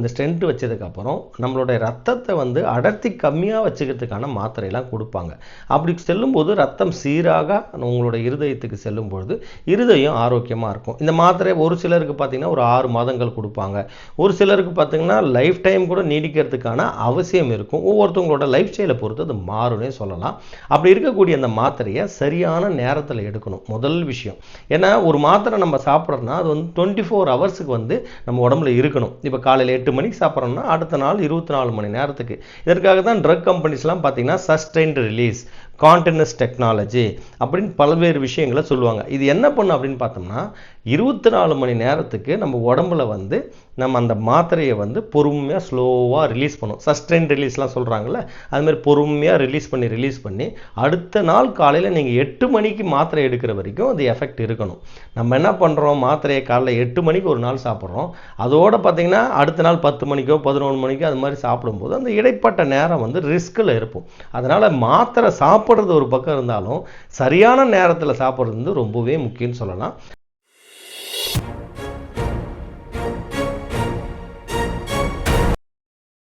இந்த ஸ்டென்ட் வச்சதுக்கப்புறம் நம்மளுடைய ரத்தத்தை வந்து அடர்த்தி கம்மியாக வச்சுக்கிறதுக்கான மாத்திரையெல்லாம் கொடுப்பாங்க. அப்படி செல்லும்போது ரத்தம் சீராக உங்களோட இருதயத்துக்கு செல்லும்பொழுது இருதயம் ஆரோக்கியமாக இருக்கும். இந்த மாத்திரை ஒரு சிலருக்கு பார்த்தீங்கன்னா ஒரு 6 மாதங்கள் கொடுப்பாங்க. ஒரு சிலருக்கு பார்த்தீங்கன்னா லைஃப் டைம் கூட நீடிக்கிறதுக்கான அவசியம் இருக்கும். ஒவ்வொருத்தவங்களோட லைஃப் ஸ்டைலை பொறுத்து அது மாறுனே சொல்லலாம். அப்படி இருக்கக்கூடிய அந்த மாத்திரையை சரியான நேரத்தில் எடுக்கணும் முதல் விஷயம். ஏன்னா ஒரு மாத்திரை நம்ம சாப்பிட்றோம்னா அது வந்து 24 ஹவர்ஸுக்கு வந்து நம்ம உடம்புல இருக்கணும். இப்போ காலையில் 8 மணிக்கு சாப்பிட்றோம்னா அடுத்த நாள் 24 மணி நேரத்துக்கு. இதற்காக தான் ட்ரக் கம்பெனிஸ்லாம் பார்த்தீங்கன்னா சஸ்டைன்டு ரிலீஸ், கான்டினியூஸ் டெக்னாலஜி அப்படின்னு பல்வேறு விஷயங்களை சொல்லுவாங்க. இது என்ன பண்ணும் அப்படின்னு பார்த்தோம்னா 24 மணி நேரத்துக்கு நம்ம உடம்புல வந்து நம்ம அந்த மாத்திரையை வந்து பொறுமையாக ஸ்லோவாக ரிலீஸ் பண்ணும். சஸ்டைன் ரிலீஸ்லாம் சொல்கிறாங்கல்ல, அதுமாதிரி பொறுமையாக ரிலீஸ் பண்ணி அடுத்த நாள் காலையில் நீங்கள் 8 மணிக்கு மாத்திரை எடுக்கிற வரைக்கும் அது எஃபெக்ட் இருக்கணும். நம்ம என்ன பண்ணுறோம், மாத்திரையை காலையில் 8 மணிக்கு ஒரு நாள் சாப்பிட்றோம். அதோடு பார்த்தீங்கன்னா அடுத்த நாள் 10 மணிக்கோ 11 மணிக்கோ அது மாதிரி சாப்பிடும்போது அந்த இடைப்பட்ட நேரம் வந்து ரிஸ்கில் இருப்போம். அதனால் மாத்திரை சாப்பிட்றது ஒரு பக்கம் இருந்தாலும் சரியான நேரத்தில் சாப்பிட்றது வந்து ரொம்பவே முக்கியம்னு சொல்லலாம்.